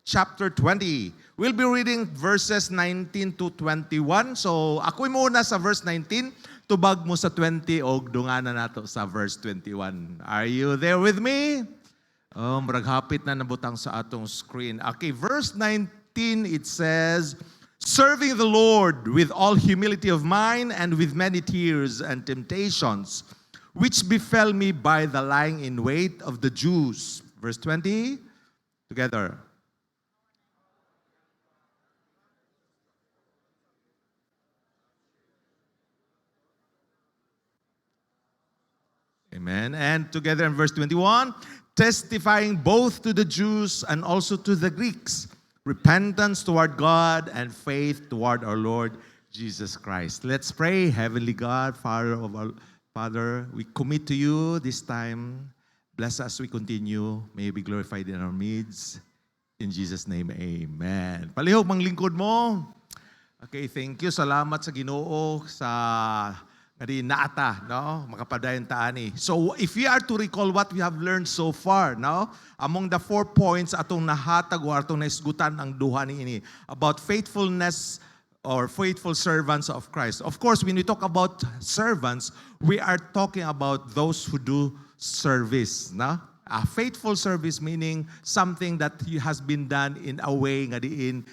chapter 20. We'll be reading verses 19 to 21. So, ako'y muna sa verse 19, tubag mo sa 20 o dunganan nato sa verse 21. Are you there with me? Oh, maraghapit na nabutang sa atong screen. Okay, verse 19, it says, serving the Lord with all humility of mind and with many tears and temptations, which befell me by the lying in wait of the Jews. Verse 20, together. Amen. And together in verse 21, testifying both to the Jews and also to the Greeks, repentance toward God and faith toward our Lord Jesus Christ. Let's pray. Heavenly God, Father, we commit to you this time. Bless us as we continue. May you be glorified in our midst. In Jesus' name, amen. Palihog mang lingkod mo. Okay, thank you. Salamat sa Ginoo sa ngadi naata, no? Makapadayon taani. So, if we are to recall what we have learned so far, no? Among the 4 points atong nahatag o atong naisgutan ang duha niini about faithfulness or faithful servants of Christ. Of course, when we talk about servants, we are talking about those who do service, no? A faithful service meaning something that has been done in a way nga diin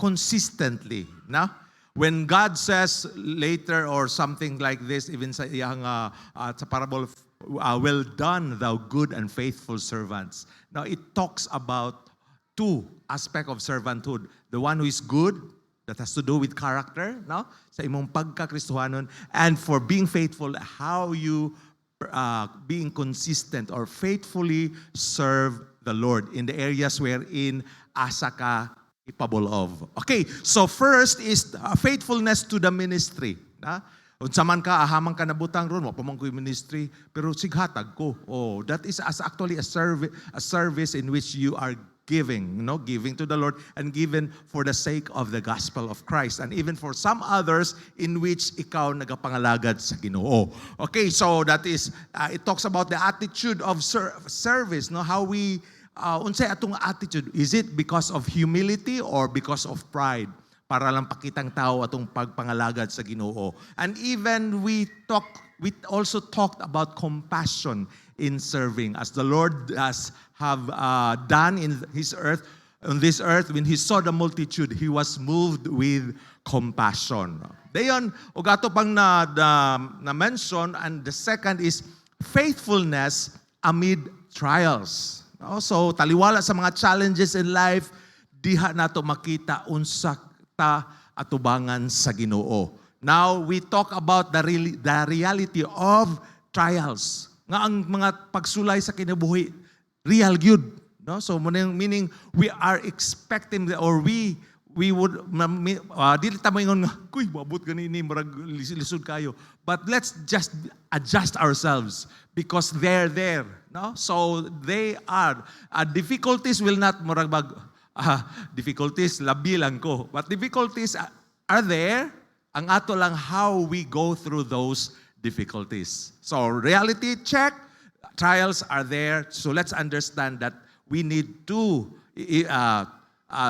consistently, no? When God says later or something like this, even sa iyang sa parable, well done, thou good and faithful servants. Now, it talks about 2 aspects of servanthood. The one who is good, that has to do with character, no? Sa imong pagka-Kristohanon, and for being faithful, how you being consistent or faithfully serve the Lord in the areas wherein asa ka capable of. Okay, so first is faithfulness to the ministry. Unsa man ka, ahamang ka nabutang ron, wapamang ko yung ministry, pero sighatag ko. Oh, that is actually a service in which you are giving, giving to the Lord and given for the sake of the gospel of Christ and even for some others in which ikaw nagapangalagad sa Ginoo. Okay, so that is, it talks about the attitude of service, how we unsay atong attitude. Is it because of humility or because of pride? Para lang pakitang tao atong pagpangalagad sa Ginoo. And even we also talked about compassion in serving, as the Lord have done in His earth. On this earth, when He saw the multitude, He was moved with compassion. Dayon, ug ato pang na-mention, and the second is faithfulness amid trials. So, taliwala sa mga challenges in life, diha nato makita unsa ta atubangan sa Ginoo. Now, we talk about the reality of trials. Nga ang mga pagsulay sa kinabuhi, real good. No? So, meaning we are expecting, or we would, dili ta moingon nga, kuy, mabot ganini, marag lisod kayo. But let's just adjust ourselves because they're there. No? So, they are. Difficulties will not, difficulties, labi lang ko. But difficulties are there. Ang ato lang how we go through those difficulties. So, reality check. Trials are there. So, let's understand that we need to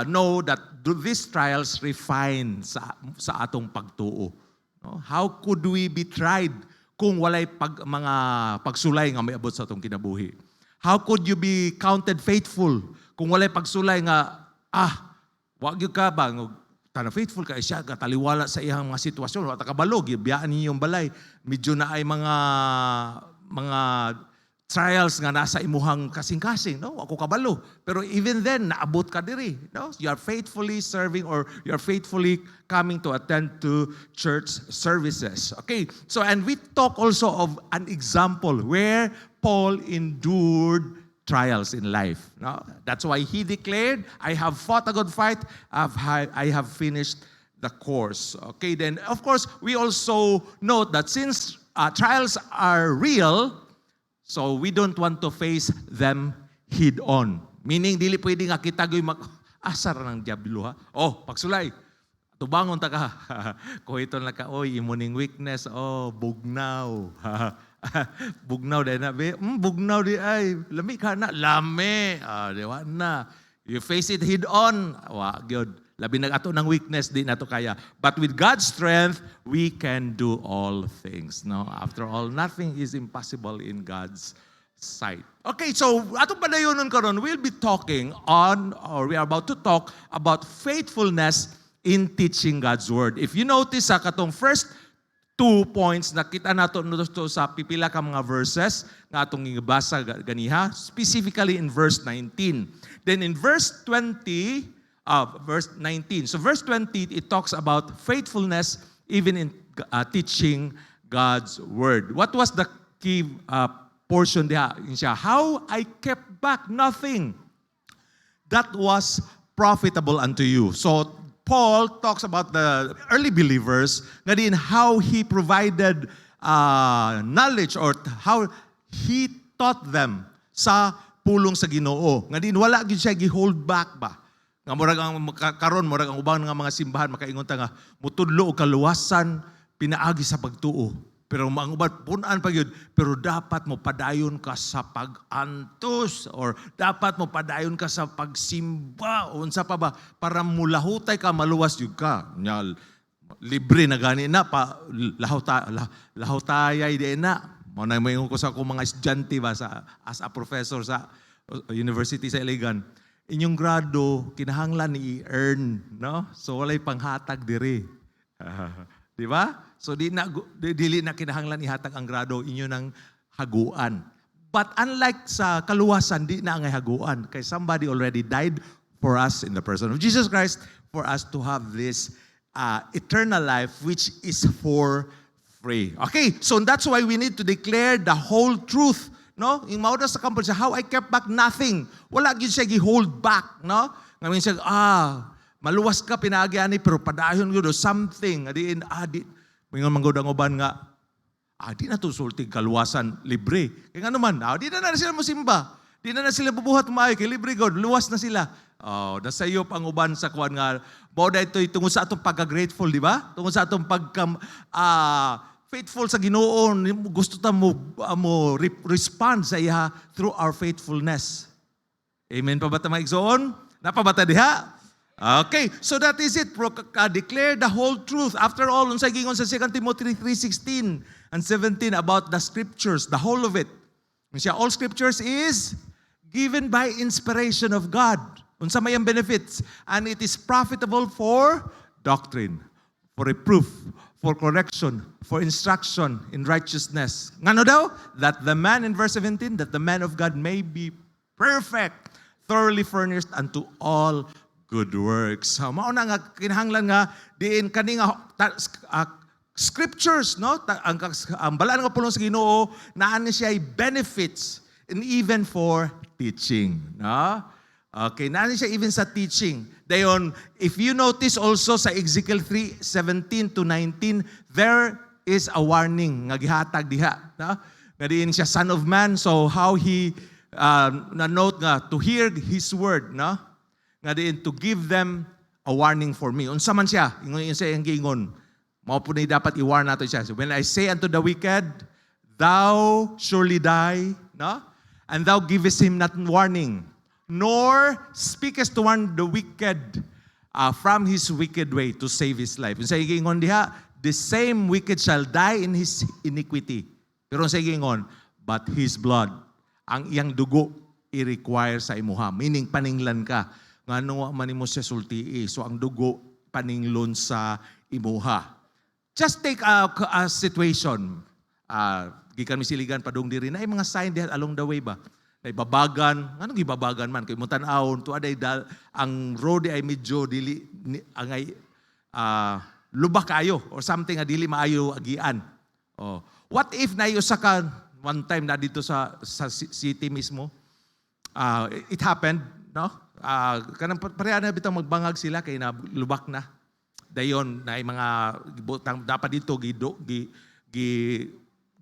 know that these trials refine sa atong pagtuo. No? How could we be tried kung walay mga pagsulay nga may abot sa atong kinabuhi? How could you be counted faithful kung walay pagsulay nga, wag yung ka ba, tana faithful ka, siya kataliwala sa iyang mga sitwasyon, wata kabalog, biyaan niyo yung balay, medyo na ay mga trials nga nasa imuhang kasing-kasing, no? Ako kabalo. Pero even then, naabot ka diri, no? You are faithfully serving or you are faithfully coming to attend to church services. Okay, so and we talk also of an example where Paul endured trials in life. No? That's why he declared, I have fought a good fight, I have finished the course. Okay, then of course, we also note that since trials are real, so we don't want to face them head on. Meaning, dili pwede nga kita gawin asar ng diablo, ha? Oh, pagsulay. Tubangon ta ka. Kuhiton lang ka, oy, imuning weakness, bugnaw. Bugnaw dahil na, bugnaw di ay, lami ka na, lami. Diwa na. You face it head on. Wa gyud. Labi nag-ato ng weakness, di nato kaya. But with God's strength, we can do all things. No? After all, nothing is impossible in God's sight. Okay, so atong padayonon karon, we'll be talking on, or we are about to talk about faithfulness in teaching God's Word. If you notice sa katong first 2 points, nakita nato to sa pipila ka mga verses nga atong gibasa ganiha, specifically in verse 19. Then in verse 20, verse 19. So verse 20, it talks about faithfulness even in teaching God's Word. What was the key portion there? How I kept back nothing that was profitable unto you. So Paul talks about the early believers, nga din how he provided knowledge or how he taught them sa pulong sa Ginoo. Nga din wala gyud siya gi-hold back ba. Nga murag ang karon murag ang ubang nga mga simbahan makaingon ta nga mutudlo og kaluwasan pinaagi sa pagtuo. Pero ang uban punan pa gyud, pero dapat mo padayon ka sa pag-antos or dapat mo padayon ka sa pagsimba o unsa pa ba para mulahutay ka maluwas jud ka. Nya libre na gani na pa lahutayay di na. Mao na mayon ko sa akong mga estudyante ba sa as a professor sa University sa Iligan. Inyong grado, kinahanglan ni i-earn, no? So walay panghatag diri. Di ba? So dili na kinahanglan ihatag ang grado inyo ng haguan. But unlike sa kaluwasan, di na ang haguan. Kay somebody already died for us in the person of Jesus Christ for us to have this eternal life which is for free. Okay, so that's why we need to declare the whole truth. No? Yung mauda sa kampo siya, how I kept back nothing. Wala gyud siya gi-hold back, no? Ngayon siya, maluwas ka pinaagi pero padahon gyud something. Di mingon manggod ang uban nga, di na to sultig kaluwasan libre. Kaya nga naman, di na sila mosimba. Di na sila bubuhat maayo kay libre god, luwas na sila. Nasayop ang uban sa kuan nga, mauda ito tungod sa atong pagka-grateful, di ba? Tungod sa atong faithful sa Ginoo, gusto ta mo respond sa iya through our faithfulness. Amen pa ba ta maigsoon? Napabata diha? Okay, so that is it. Declare the whole truth. After all, unsay gingon sa 2 Timothy 3:16 and 17 about the scriptures, the whole of it. All scriptures is given by inspiration of God. Unsa may ang benefits? And it is profitable for doctrine, for reproof, for correction, for instruction in righteousness. Ngano daw? That the man, in verse 17, that the man of God may be perfect, thoroughly furnished unto all good works. So, mao na nga kinahanglan nga diin kani nga scriptures, no? Ang balaan nga pulong sa Ginoo naan siya benefits and even for teaching, no? Okay, naan siya even sa teaching. Dayon, if you notice also sa Ezekiel 3:17 to 19, there is a warning nga gihatag diha, no? Nga diin siya son of man, so how he na-note nga to hear his word, no? Nga diin to give them a warning for me. Unsa man siya? Ingon siya ang giingon. Mao po ni dapat i-warn nato siya. So when I say unto the wicked, thou surely die, no? And thou givest him not warning, nor speakest to warn the wicked from his wicked way to save his life. Unsa giingon diha? The same wicked shall die in his iniquity. Pero unsa giingon? But his blood, ang iyang dugo, i-require sa imuha. Meaning, paninglan ka. Ngano man nimo siya sultii. So, ang dugo, paninglon sa imuha. Just take a situation. Gikan misiligan padung diri na ay mga sign diha along the way ba? Ay babagan, anong gibabagan man kay mutan-awon to aday ang road ay medyo dili angay lubak kayo or something nga dili maayo agian. Oh. What if na usa ka one time na dito sa city mismo? It happened, no? Kanang pareha na bitang magbangag sila kay na lubak na. Dayon na mga dapat dito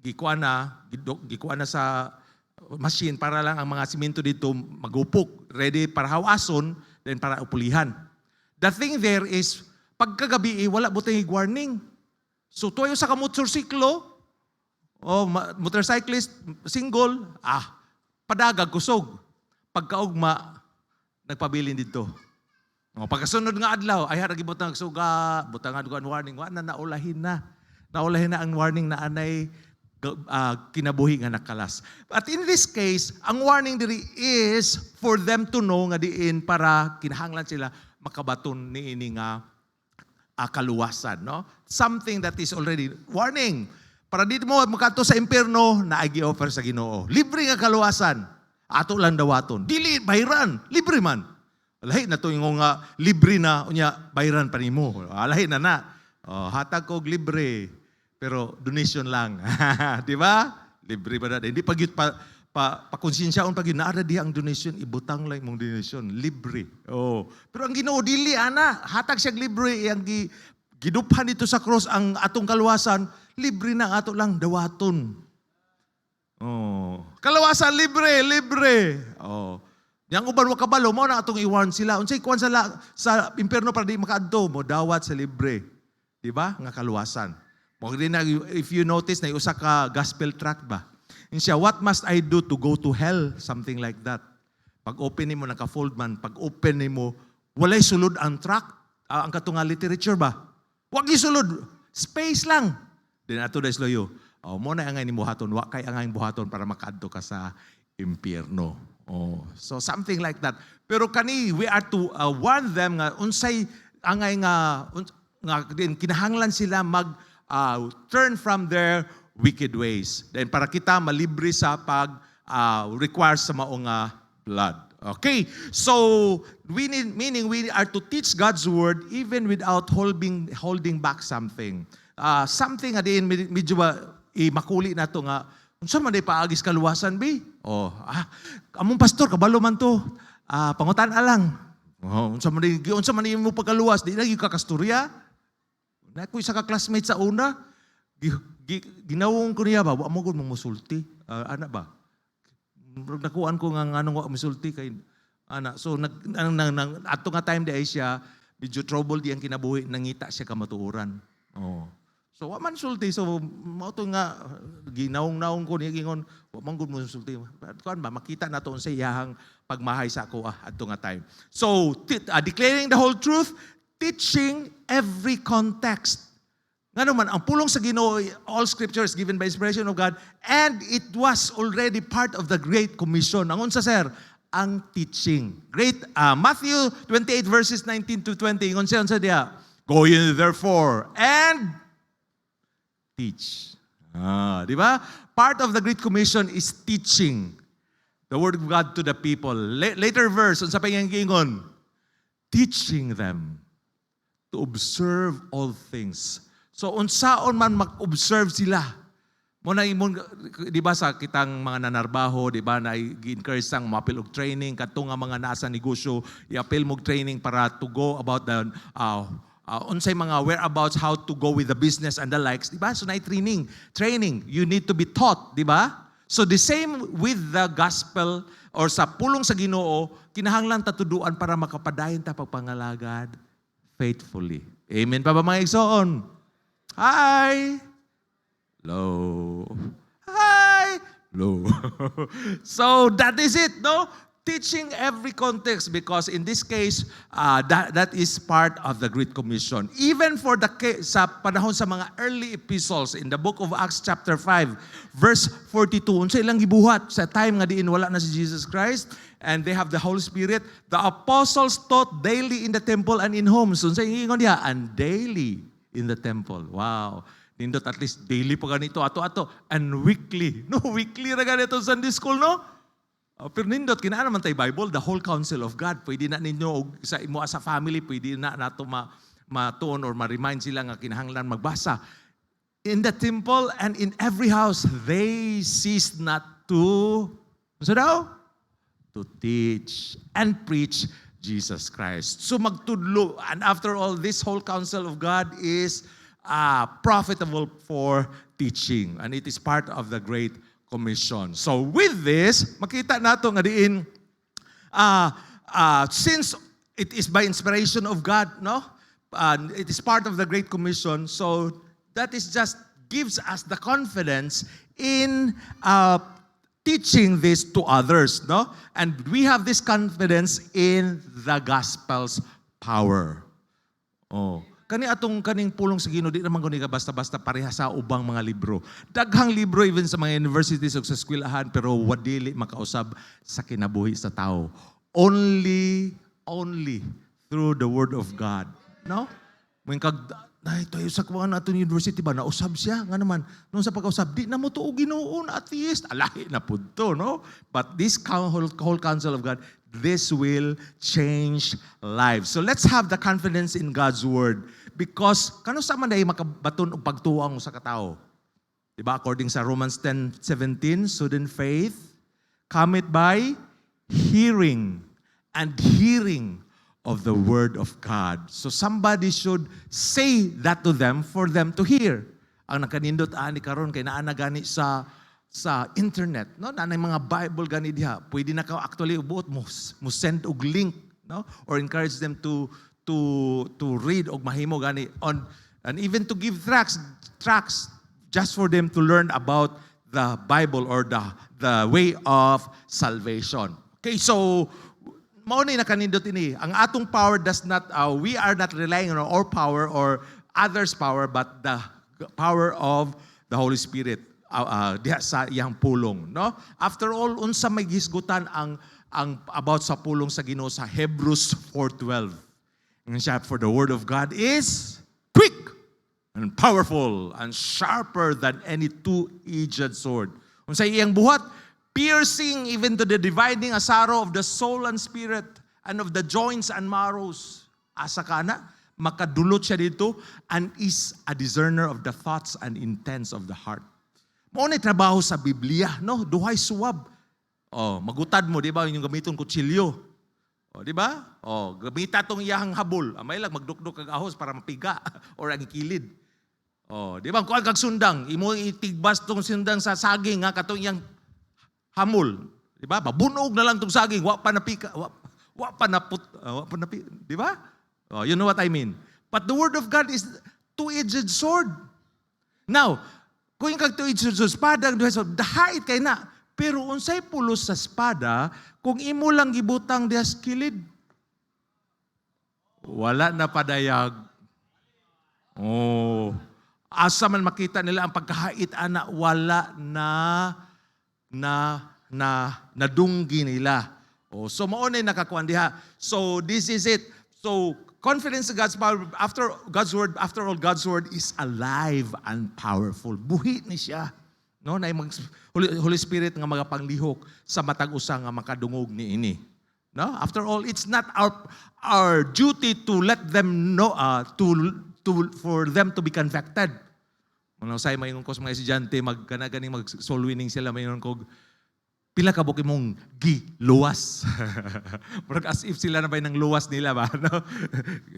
gikuan na sa machine para lang ang mga simento dito magupok, ready para hawason, then para upulihan. The thing there is, pagkagabi wala butang warning. So tuyo sa motorsiklo, motorcyclist, single, padagag kusog. Pagkaugma, nagpabilin dito. Pagkasunod nga adlaw, ay haragi butang suga, butang nga warning, naulahin na. Naulahin na ang warning na anay kinabuhi nga nakalas. But in this case, ang warning diri is for them to know nga diin para kinahanglan sila makabaton niini nga kaluwasan, no? Something that is already warning. Para dito mo makato sa impierno na gi-offer sa Ginoo. Libre nga kaluwasan. Ato lang dawaton. Dili bayran, libre man. Lahi na to yung nga libre na unya bayran pa nimo. Lahi na. Hatag kog libre. Pero donation lang. Di ba? Libre ba na? Hindi pakonsensyaon pag naara diha ang donation, ibutang lang mong donation. Libre. Pero ang Ginoo dili ana, hatag siya libre ang giduphan dito sa cross ang atong kaluwasan, libre na ato lang dawaton. Kaluwasan libre. Yang uban wa kabalo mo na atong i-warn sila. Unsay kuan sa impierno para di makaadto mo dawat sa libre. Di ba? Nga kaluwasan. If you notice, na usa ka gospel tract ba? Siya, what must I do to go to hell? Something like that. Pag open mo, naka-fold man. Pag open mo, walay sulod ang tract. Ang katunga literature ba? Wag isulod. Space lang. Then ato da isloyo. Mo na angay ni buhaton. Wa kay angay buhaton para makaadto ka sa impyerno. So something like that. Pero kani, we are to warn them nga unsay angay nga kinahanglan sila turn from their wicked ways. Then para kita malibre sa require sa maong blood. Okay? So, meaning we are to teach God's word even without holding back something. Something din medyo makuli na to nga, unsa man day paagis kaluwasan bi? Among pastor kabalo man to. Pangutan lang. Unsa man mo pagkaluwas, di lagi ka kasturya. Na ko isa ka classmate sa una, ginawong ko niya ba, wa mo gud musulti. Ana ba? Nakuan ko nga anong wa musulti kay ana. So ato nga time di ay siya medyo trouble di ang kinabuhi, nangita siya kamatuoran. So wa man sulti, so mao to nga ginawong ko niya gingon, wa man gud musulti. Kuan ba makita nato unsay iyahang pagmahay sa ako ato nga time. So declaring the whole truth, teaching every context. Nga naman, ang pulong sa Ginoo, all scripture is given by inspiration of God, and it was already part of the Great Commission. Ang unsa, sir? Ang teaching. Matthew 28 verses 19 to 20. Unsa diya? Go ye therefore and teach. Di ba? Part of the Great Commission is teaching the word of God to the people. Later verse, unsa pa yung gingon? Teaching them to observe all things. So, unsaon man mag-observe sila. Muna imong, di ba sa kitang mga nanarbaho, di ba, na i-encourage sang mapil og training, katong nga mga nasa negosyo, i-apil mo training para to go about the, unsay mga whereabouts, how to go with the business and the likes, di ba? So, training, you need to be taught, di ba? So, the same with the gospel or sa pulong sa Ginoo, kinahanglan tatuduan para makapadayon ta pagpangalagad faithfully. Amen pa ba mga igsoon? Hi! Low. Hi! Low. So that is it, no? Teaching every context because in this case, that is part of the Great Commission. Even for sa panahon sa mga early epistles in the book of Acts chapter 5, verse 42, unsa ilang gibuhat sa time nga diin wala na si Jesus Christ and they have the Holy Spirit, the apostles taught daily in the temple and in homes. Unsa ingon diha? And daily in the temple. Wow. Nindot at least daily pa ganito, ato-ato. And weekly. No, weekly na ganito sa Sunday school, no? Pero nindot, kinaan naman tayo Bible, the whole counsel of God. Pwede na ninyo, sa imo as a family, pwede na nato matuon or ma-remind sila nga kinahanglan magbasa. In the temple and in every house, they ceased not to, so daw? To teach and preach Jesus Christ. So magtudlo, and after all, this whole counsel of God is profitable for teaching. And it is part of the Great Commission. So with this, makita nato nga diin, since it is by inspiration of God, no? It is part of the Great Commission, so that is just gives us the confidence in teaching this to others, no? And we have this confidence in the gospel's power. Oh, kaning pulong sa Ginoo di naman guni ka basta-basta pareha sa ubang mga libro. Daghang libro even sa mga universities ug sa eskwelahan pero wadili makausab sa kinabuhi sa tao. Only through the word of God, no? When kag tayo sa kuwan aton university ba nausab siya nga naman nung sa pag-usab di na mo tuo Ginoo na atheist alahi na pudto, no? But this whole counsel of God, this will change lives. So let's have the confidence in God's word because kano sa man dai makabaton og pagtuo sa katao. Diba? According sa Romans 10:17, so then faith cometh by hearing, and hearing of the word of God. So somebody should say that to them for them to hear. Ang nakanindot ani karon kay naa na gani sa internet, no? Nanay mga Bible gani diha. Pwede na ka actually ubuot mo send og link, no? Or encourage them to read og mahimo gani on, and even to give tracts just for them to learn about the Bible or the way of salvation. Okay, so mao ni nakanindot ini. Ang atong power does not, we are not relying on our power or others' power, but the power of the Holy Spirit diha sa iyang pulong, no? After all, unsa may gisgutan ang about sa pulong sa Ginoo sa Hebrews 4:12. For the word of God is quick and powerful and sharper than any two-edged sword. Unsa iyang buhat? Piercing even to the dividing asaro of the soul and spirit and of the joints and marrows. Asa ka na? Makadulot siya dito and is a discerner of the thoughts and intents of the heart. Mao ni trabaho sa Biblia, no? Duhay suwab. Oh, magutad mo, di ba? Yung gamiton kutsilyo. Oh, di ba? Oh, gamita tong iyang habol. Amay lang magdukduk kag ahos para mapiga or ang kilid. Oh, di ba? Kuan kag sundang, imo itigbas tong sundang sa saging nga katong iyang hamul, di ba? Babunog na lang tong saging, wa pa napika, wa pa napi, di ba? Oh, you know what I mean. But the word of God is two-edged sword. Now, kung kag two-edged sword, espada ang duha sword, dahait kay na. Pero unsay pulos sa espada kung imo lang gibutang diha sa kilid? Wala na padayag. Oh, asa man makita nila ang pagkahait ana, wala na nadunggi nila. Oh, so mao nay nakakuan diha. So this is it. So confidence in God's power after God's word, after all God's word is alive and powerful. Buhi ni siya. No, na Holy Spirit nga mga panglihok sa matag usa nga makadungog niini. No? After all, it's not our duty to let them know for them to be convicted. Mga usay mayingon ko sa mga estudyante magkanaganing mag-soul winning sila mayingon ko pila ka buki mong giluwas. Murag as if sila na ba nang luwas nila ba, no?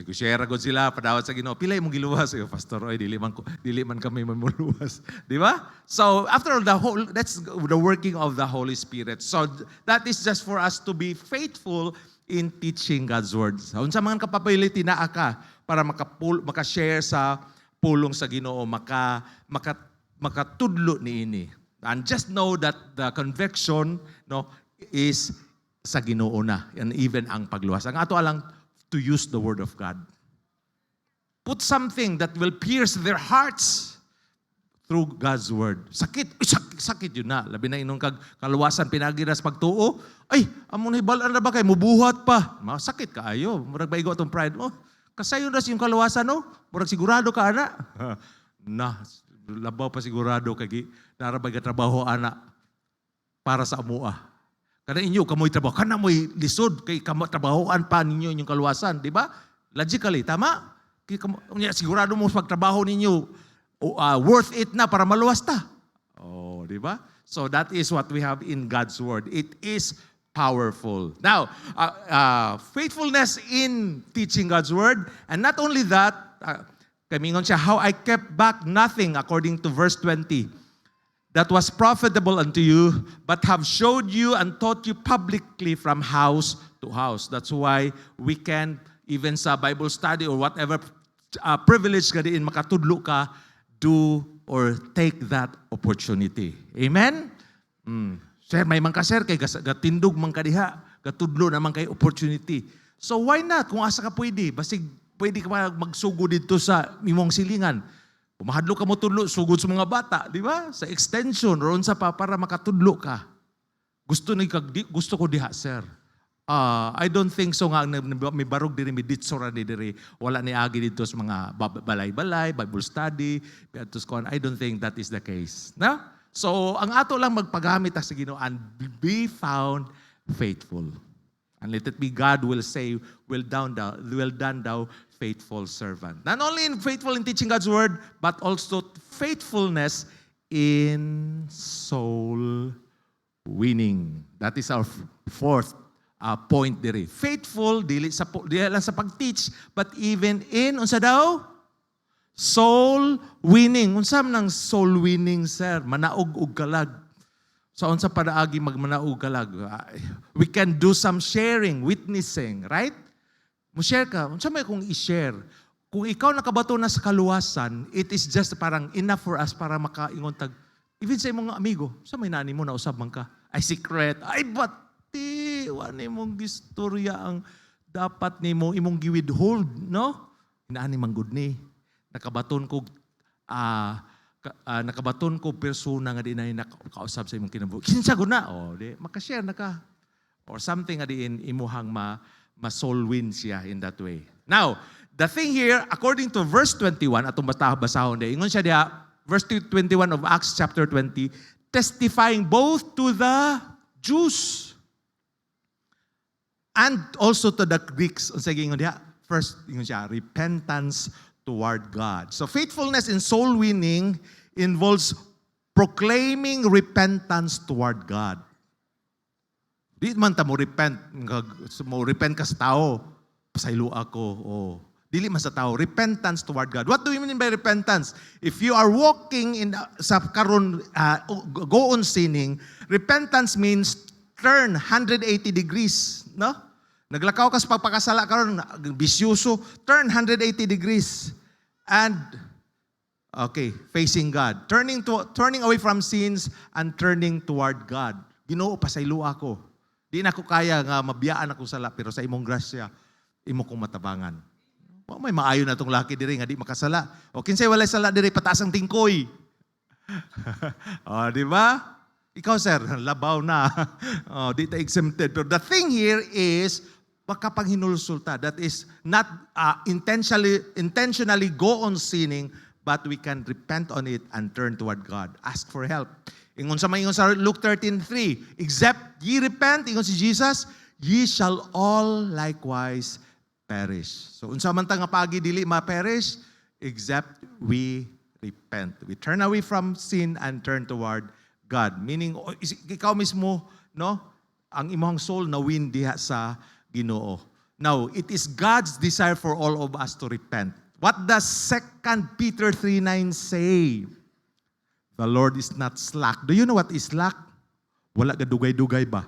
Share gud sila padawat sa Ginoo. Pila imong giluwas? Pastor, oy dili man kami mamuluwas. Di ba? So after all that's the working of the Holy Spirit. So that is just for us to be faithful in teaching God's words. Unsa man capability na aka para maka-share sa pulong sa Ginoo, makatudlo niini. And just know that the conviction, no, is sa Ginoo na, and even ang pagluwas. Ang ato alang to use the word of God. Put something that will pierce their hearts through God's word. Sakit yun na. Labi na inong kaluwasan pinagiras pagtuo. Ay, amon hibalan na ba kay mubuhat pa? Sakit kaayo. Murag baigo atong pride mo. Kasayo na yung kaluwasan, no? Murag sigurado ka, ana. Labaw pa sigurado kay narabay ka trabaho, ana, para sa amua. Kana inyo, kamoy trabaho. Kana mo'y lisod, kay trabahoan pa ninyo inyong kaluwasan. Di ba? Logically, tama? Sigurado mo pagtrabaho ninyo, worth it na para maluwas ta. Oh, di ba? So that is what we have in God's word. It is powerful. Now, faithfulness in teaching God's word, and not only that, kamingon siya, how I kept back nothing, according to verse 20, that was profitable unto you, but have showed you and taught you publicly from house to house. That's why we can, even sa Bible study or whatever privilege ka diin, makatudlo ka, do or take that opportunity. Amen? Sir, may man ka sir, kay gatindog man ka diha, gatudlo naman kay opportunity. So why not? Kung asa ka pwede, basig pwede ka magsugod dito sa imong silingan. Kumahadlo ka mo tudlo, sugod sa mga bata, di ba? Sa extension, roon sa pa, para makatudlo ka. Gusto ko diha, sir. I don't think so nga, may barog diri, may ditsura ni diri, wala ni agi dito sa mga balay-balay, Bible study, I don't think that is the case. No? So, ang ato lang magpagamit sa Ginoo and be found faithful. And let it be God will say, well done thou faithful servant. Not only faithful in teaching God's word, but also faithfulness in soul winning. That is our fourth point diri. Faithful dili lang sa pag-teach, but even in unsa daw? Soul winning. Unsa man ang soul winning, sir? Manaog og kalag. So unsa padaagi magmanaog kalag? We can do some sharing, witnessing, right? Mo-share ka. Unsa may kung i-share? Kung ikaw nakabato na sa kaluwasan, it is just parang enough for us para makaingon tag even sa imong amigo, sa may nani mo na usab man ka. Ay secret. Ay bati, wani mong gistorya ang dapat nimo imong giwithhold, no? Inaani man gud ni. Nakabaton ko persona nga di na nakausab sa imong kinabuhi. Kinsa gud na? Oh, di maka-share na ka. Or something nga di imuhang ma-soul win siya in that way. Now, the thing here, according to verse 21, atong basahon di, ingon siya diha, verse 21 of Acts chapter 20, testifying both to the Jews and also to the Greeks. Unsa ingon diha? First, ingon siya, repentance toward God. So faithfulness in soul winning involves proclaiming repentance toward God. Di man ta mo repent ka sa tao, pasaylo ako. Oh. Dili man sa tao, repentance toward God. What do we mean by repentance? If you are walking in sa karon go on sinning, repentance means turn 180 degrees, no? Naglakaw ka sa pagpakasala karon, bisyoso, turn 180 degrees. And facing God. Turning away from sins and turning toward God. Ginoo, pasaylo ako. Di na ko kaya nga mabiyaan ako sala, pero sa imong grasya, imo kong matabangan. May maayo na tong laki diri nga di makasala. O kinsay walay sala diri pataas ang tingkoy. Di ba? Ikaw sir, labaw na. Di ta exempted. Pero the thing here is makapanghinulsulta. That is not intentionally go on sinning, but we can repent on it and turn toward God. Ask for help. Ingon sa Luke 13:3, except ye repent, ingon si Jesus, ye shall all likewise perish. So unsa man ta nga pagi dili ma-perish, except we repent. We turn away from sin and turn toward God. Meaning ikaw mismo, no, ang imong soul na win diha sa Ginoo. Now, it is God's desire for all of us to repent. What does 2 Peter 3:9 say? The Lord is not slack. Do you know what is slack? Wala ka dugay-dugay ba?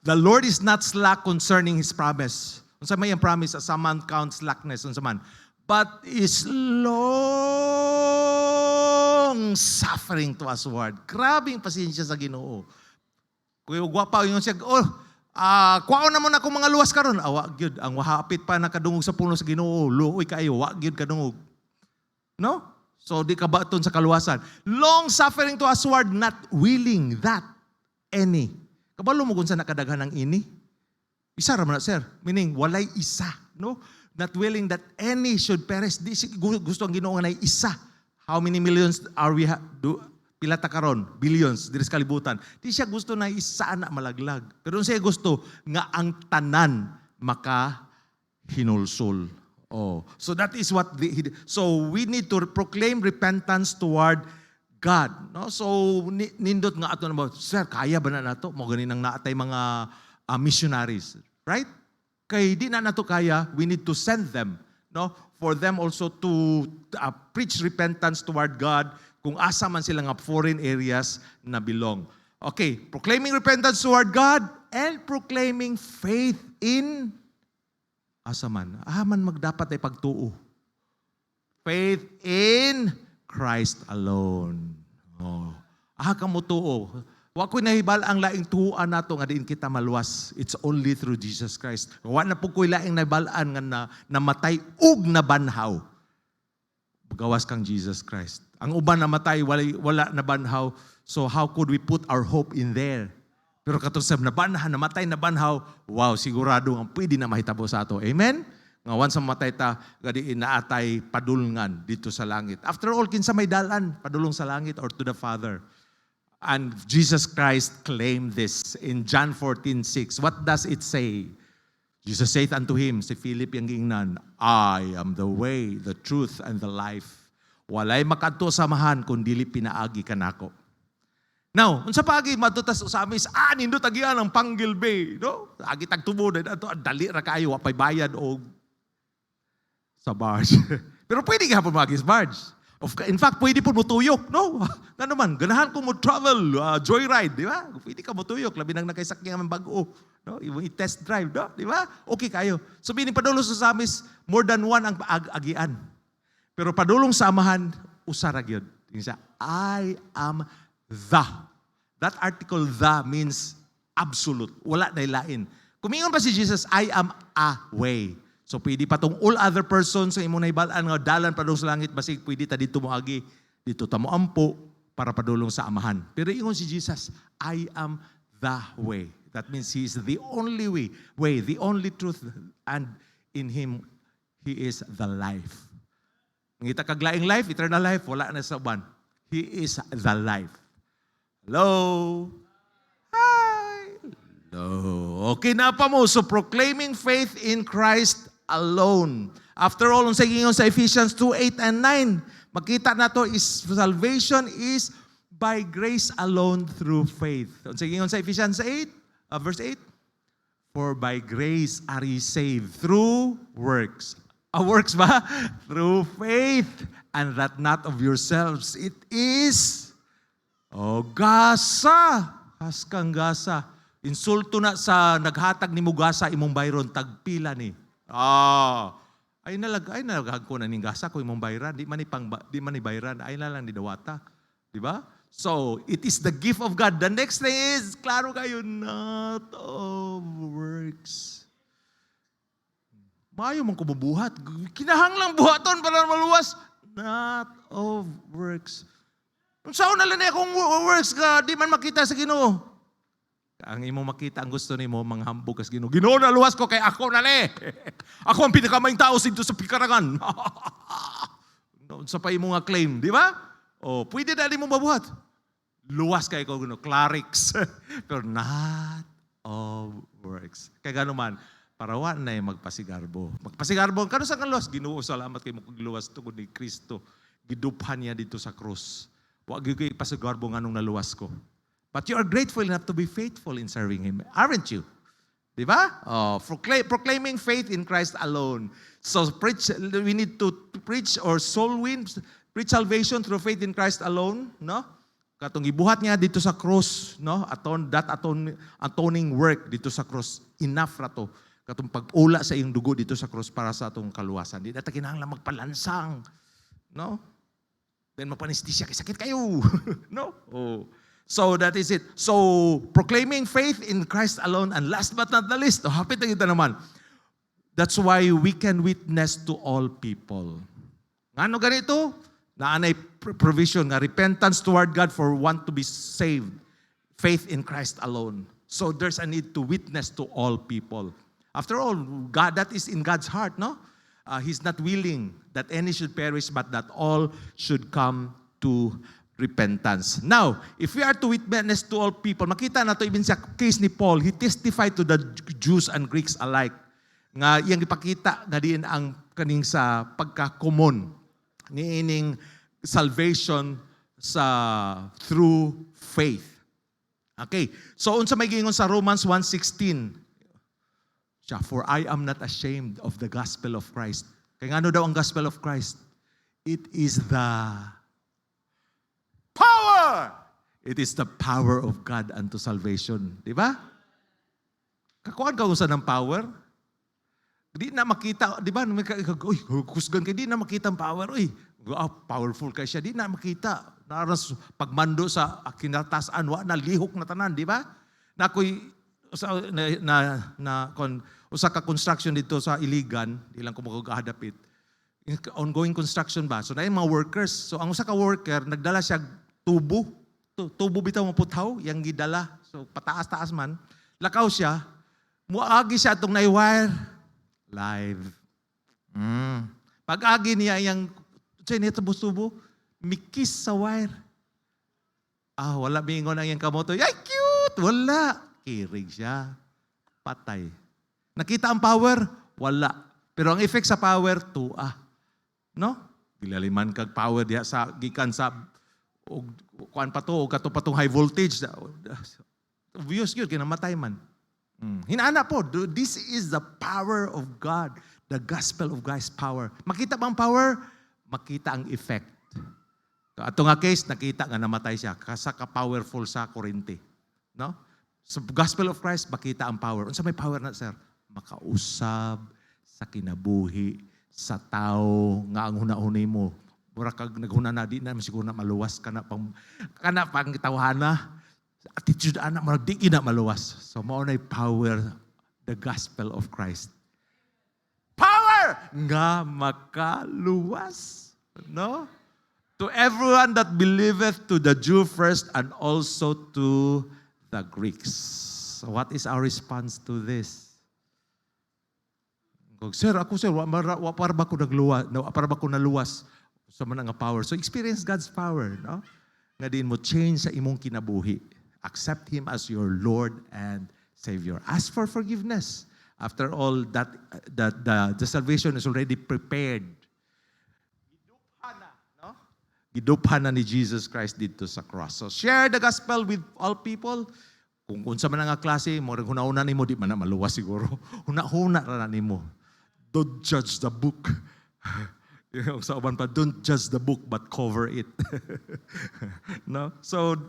The Lord is not slack concerning His promise. Unsa may ang promise, some man counts slackness, unsa man. But is long suffering to us word. Grabing pasensya sa Ginoo. Kuya gwapa yung siya, kuwaon na mo na akong mga luwas karon. Wa gyud ang wahapit pa nakadungog sa puno sa Ginoo. Luoy kaayo, wa gyud kadungog. No? So di ka baton sa kaluwasan. Long suffering to usward, not willing that any. Kabalo mo kung sa nakadaghan ng ini? Isa ra man na, sir. Meaning walay isa, no? Not willing that any should perish. Di gusto ang Ginoo nga nay isa. How many millions are we pila ta karon? Billions diri sa kalibutan. Di siya gusto na isa na malaglag. Pero siya gusto nga ang tanan makahinulsol. Oh, so that is what so we need to proclaim repentance toward God, no? So nindot nga ato na, sir, kaya ba na nato mo ganin ang naatay mga missionaries, right? Kay di na nato kaya, we need to send them, no? For them also to preach repentance toward God kung asa man sila nga foreign areas na belong. Okay, proclaiming repentance toward God and proclaiming faith in asa man. Man magdapat ay pagtuo. Faith in Christ alone. Ka mo tuo. Wa ko'y nahibal ang laing tuhuan nato nga diin kita maluwas. It's only through Jesus Christ. Wa na po ko'y laing nahibalaan nga namatay ug nabanhaw. Gawas kang Jesus Christ. Ang uban namatay, wala nabanhaw. So how could we put our hope in there? Pero katong sa nabanhaw, namatay nabanhaw, wow, sigurado ang pwede na mahitabo sa ato. Amen? Nga once mamatay ta, gadi inaatay padulngan dito sa langit. After all, kinsa may dalan, padulong sa langit or to the Father. And Jesus Christ claimed this in John 14:6. What does it say? Jesus saith unto him, si Philip yung gingnan, I am the way, the truth, and the life. Walay makadto samahan kung dili pinaagi kanako. Now, unsa paagi matutas sa amin, nindot agian ang Panggil Bay, no? Agi tagtubo na ato, dali ra kayo, wapay bayad o sa barge. Pero pwede ka po magis barge. In fact, pwede po mo tuyok, no? Nga naman, ganahan ko mo travel, joyride, di ba? Pwede ka mo tuyok, labi nang nakaisakyan ng bago, no? I-test drive, no? Di ba? Okay kayo. So, binipadulos sa Samis, more than one ang agian. Pero padulong sa amahan, usara gyud. I am the. That article, the, means absolute. Wala na ilain. Kumingon pa si Jesus, I am a way. So pwede pa tong all other persons sa imong nahibalaan nga dalan padulong sa langit, basig pwede ta dito moagi, dito ta moampo para padulong sa amahan. Pero ingon si Jesus, I am the way. That means He is the only way, the only truth, and in Him, He is the life. Ngita kaglaing life, eternal life, wala na sa uban. He is the life. Hello? Hi! Hello? Okay na pa mo. So proclaiming faith in Christ alone. After all, sa gingon sa Ephesians 2:8 and 9, makita na to is salvation is by grace alone through faith. Sa gingon sa Ephesians 8, verse 8, for by grace are ye saved through works. Works ba? Through faith, and that not of yourselves. It is gasa. Haskang gasa. Insulto na sa naghatag ni Mugasa imong bayron tagpila ni. Ay nalaghan ko na ning gasa ko imong bayran, di man ni bayran, ay na lang ni dawata. Di ba? So, it is the gift of God. The next thing is, klaro kayo, not of works. Maayo mong kumubuhat. Kinahanglang buhaton para maluwas. Not of works. Kung saan na lang akong works ka, di man makita sa Ginoo. Ang imo makita, ang gusto nimo manghambog kas Ginoo. Ginoo na luwas ko kay ako na le. Ako ang pinakamayng tao dito sa pikarangan. Sa pa imo nga claim, di ba? Pwede na di mo mabuhat. Luwas kay ko Ginoo, clarix. Pero not of works. Kay gano man, para wa na magpasigarbo. Magpasigarbo kano sa kalos? Ginoo, salamat kay mo kog luwas tungod ni Kristo. Giduphan niya dito sa krus. Wa gyud kay pasigarbo nganong naluwas ko. But you are grateful enough to be faithful in serving Him. Aren't you? Di ba? Proclaiming faith in Christ alone. So we need to preach or soul win, preach salvation through faith in Christ alone. No? Katong ibuhat niya dito sa cross. No? Atoning work dito sa cross. Enough na to. Katong pag-ula sa iyong dugo dito sa cross para sa atong kaluwasan. Di natin kinahanglan magpalansang. No? Then mapanistisya, kay sakit kayo. No? So that is it. So proclaiming faith in Christ alone, and last but not the least, hapit na kita naman. That's why we can witness to all people. Ngano ganito? Naanay provision nga repentance toward God for want to be saved. Faith in Christ alone. So there's a need to witness to all people. After all, God, that is in God's heart, no? He's not willing that any should perish, but that all should come to repentance. Now, if we are to witness to all people, makita na to even sa case ni Paul, he testified to the Jews and Greeks alike. Nga iyang ipakita nga diin ang kaning sa pagka-common niining salvation sa through faith. Okay. So unsa may gingon sa Romans 1:16? For I am not ashamed of the gospel of Christ. Kay ngano daw ang gospel of Christ? It is the power. It is the power of God unto salvation. Di ba? Kakuan ka usan ng power? Di na makita, di ba? Uy, kusgan ka, di na makita ang power. Uy, powerful ka siya. Di na makita. Naras pagmando sa kinatasan, wa na lihok na tanan, di ba? Na ako'y usa ka construction dito sa Iligan, ilang ko magkahadapit. Ongoing construction ba? So na yung mga workers. So ang usa ka worker, nagdala siya tubo. Tubo bitaw maputhaw, yang gidala. So pataas-taas man. Lakaw siya. Muagi siya itong na-wire. Live. Pag-agi niya yung tubo, mikis sa wire. Wala bingon ang yung kamoto. Ay, cute! Wala. Kirig siya. Patay. Nakita ang power? Wala. Pero ang effect sa power, no? Gilaliman kag power diha sa gikan sa kuan pa to o kato pa tong high voltage. Obvious yun, kinamatay man. Hinaana po, this is the power of God. The gospel of God's power. Makita ba ang power? Makita ang effect. Ato nga case, nakita nga namatay siya. Kasa ka-powerful sa kurente. No? Sa gospel of Christ, makita ang power. Unsa may power na, sir? Makausab sa kinabuhi, sa tao, nga ang hunahunay mo. Mura kag naghuna na, di na siguro na maluwas ka na pang tawhana. Attitude anak, mura di na maluwas. So, maunay power, the gospel of Christ. Power! Nga makaluwas. No? To everyone that believeth, to the Jew first, and also to the Greeks. So what is our response to this? Sir, para ba ko nagluwas? Para ba ko naluwas sa mga power? So experience God's power, no? Nga din mo change sa imong kinabuhi. Accept Him as your Lord and Savior. Ask for forgiveness. After all, the salvation is already prepared. Giduphan na ni Jesus Christ dito sa cross. So share the gospel with all people. Kung unsa man nga klase, mo ring hunauna nimo di man na maluwas siguro. Huna-huna ra nimo. Don't judge the book. Yung sa uban pa, don't judge the book but cover it. No? So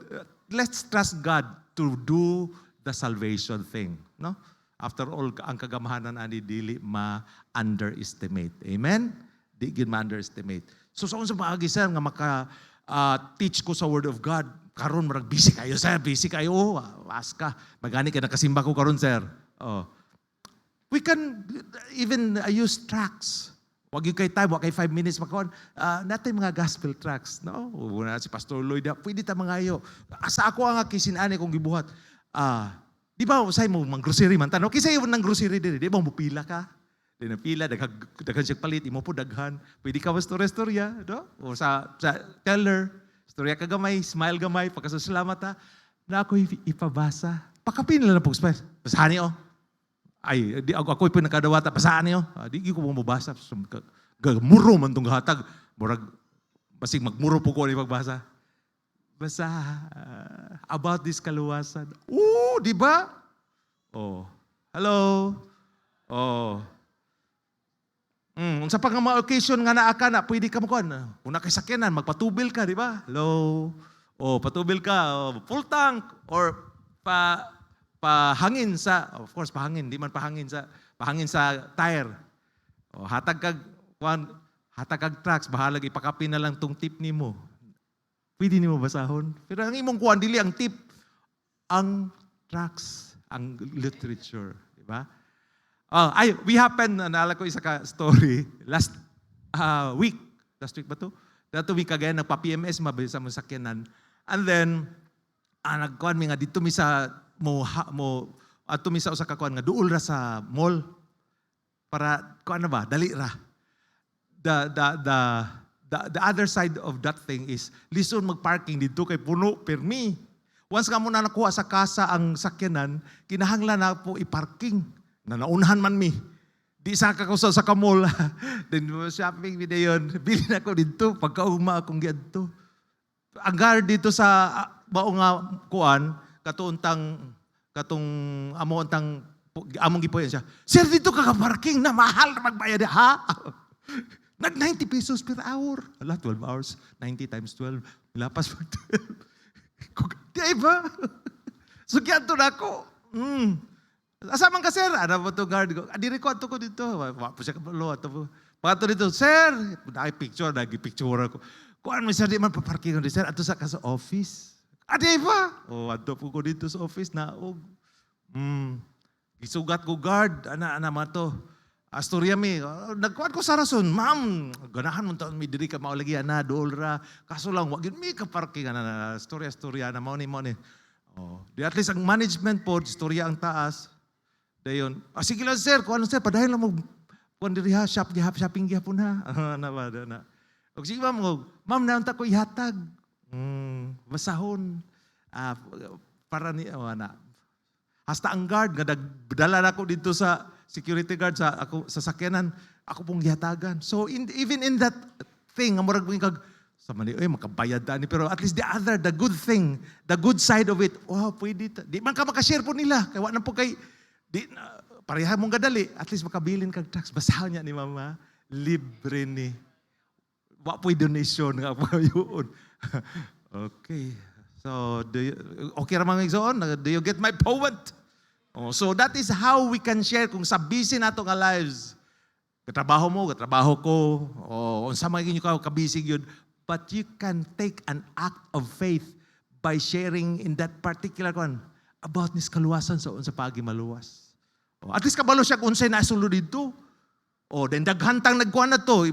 let's trust God to do the salvation thing, no? After all, ang kagamahanan ani dili ma-underestimate. Amen? Di gid ma-underestimate. So sa unsa paagi sir nga maka-teach ko sa Word of God, karon marag busy kayo sir, busy kayo. Ask ka. Magani ka nakasimba ko karon sir. We can even use tracts. Wag yung kay time, wag kay 5 minutes makaon. Natin mga gospel tracts, no? Una si Pastor Lloyd, pwede ta mangayo. Sa ako ang kisinani kong gibuhat. Di ba usay mo mang grocery man tanong kisay nang grocery diri, di ba mo pila ka? Di na pila daghan siya palit imo po daghan. Pwede ka storya, no? O sa teller, storya ka gamay, smile gamay, pagkasalamat ha. Na ako ipabasa. Pakapin lang po basahan niyo. Ay, di ako pinakadawata basahan niyo. Di ko mo mabasa. Muro man tong hatag. Murag basig magmuro po ko ni pagbasa. Basa about this kaluwasan. Di ba? Hello. Unsa pa nga mga occasion nga naa ka na, pwede ka mo kuan. Una kay sakyanan, magpatubil ka, di ba? Hello. Patubil ka, full tank or pahangin sa, of course pahangin, di man pahangin sa tire. Hatag kag trucks, bahalag ipakapin na lang tong tip nimo. Pwede nimo basahon. Pero ang imong kuan dili ang tip, ang trucks, ang literature, di ba? We happened, naalala ko isa ka story, last week ba to? That week again, nagpa-PMS, mabisa mo sakyanan. And then, nagkuhan mi nga, dito mi sa, ato mi sa usa ka kuhan nga, duol ra sa mall. Para, kuhan na ba, dali ra. The other side of that thing is, listen mag-parking dito kay puno, permi. Once ka muna nakuha sa kasa ang sakyanan, kinahanglan na po i-parking. Naunahan man mi. Di sa kakusa sa kamol. Then shopping video yun. Bilhin ako dito. Pagkauma akong giadto. Ang guard dito sa bao nga kuan, katong among gipoyan siya. Sir, dito ka parking na mahal na magbayad. Ha? Nag 90 pesos per hour. Ala, 12 hours. 90 times 12. Lapas pag 12. Di ba? So, kiyanto na ako. Asaman ka, sir? Ano po ito, guard ko? Diri ko, ato ko dito. Wapo siya kapalo. Pagkato dito, sir, naki-picture ako. Kuan mo sir, di man paparking ko sir, ato sa office. Adi pa! O, ato po ko dito sa office na, isugat ko guard, ana mo to. Astorya mi, nagkuhan ko sa rason, ma'am, ganahan mo taon mi diri ka maulagi na dolra. Kaso lang wag yun mi ka parking na storya na mo ni. Oh, di at least ang management po, storya ang taas. Dayon, sige lang sir, kuan sir, padayon lang mo kuan diri ha, shopping gyapon ha. Na ba na. Og sige ma'am naon ta ko ihatag. Basahon. Para ni na. Hasta ang guard nga dala na ko dito sa security guard sa ako sa sakyanan, ako pong gihatagan. So even in that thing, murag mo kag sa mani makabayad ta ni, pero at least the good thing, the good side of it, wow, pwede ta. Di man ka makashare po nila, kay wa na po kay di pareha mong gadali, at least makabilin kag tax. Basahan niya ni mama, libre ni. Wa po donation nga po yun. Okay. So, okay ra mga igsoon? Do you get my point? Oh, so that is how we can share kung sa busy nato nga lives. Katrabaho mo, katrabaho ko, o unsa man ginyo ka kabisig yun. But you can take an act of faith by sharing in that particular one about nis kaluwasan sa unsa pagi maluwas. Oh, at least kabalo siya kung unsay nasulod dito. Oh, then daghantang nagkuan na to.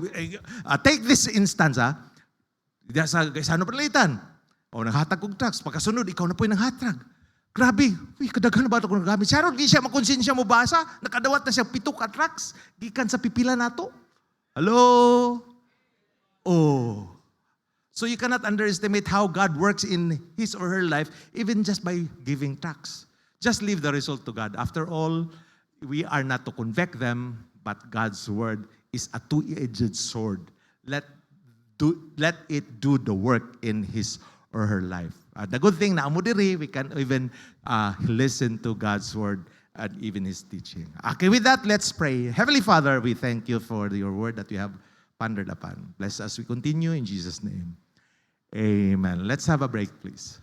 Take this instance sa ano palitan. O naghatag kong tax, pagkasunod, ikaw na po yung nanghatag. Grabe, kadaghan na ba ito kung nagamit? Sharon, di siya makonsensya mo basa, nakadawat na siya 7 ka tracks, gikan sa pipila nato. Hello? Oh. So you cannot underestimate how God works in his or her life, even just by giving tax. Just leave the result to God. After all, we are not to convict them, but God's word is a two-edged sword. Let it do the work in his or her life. The good thing na amo diri, we can even listen to God's word and even his teaching. Okay, with that, let's pray. Heavenly Father, we thank you for your word that we have pondered upon. Bless us we continue in Jesus' name. Amen. Let's have a break, please.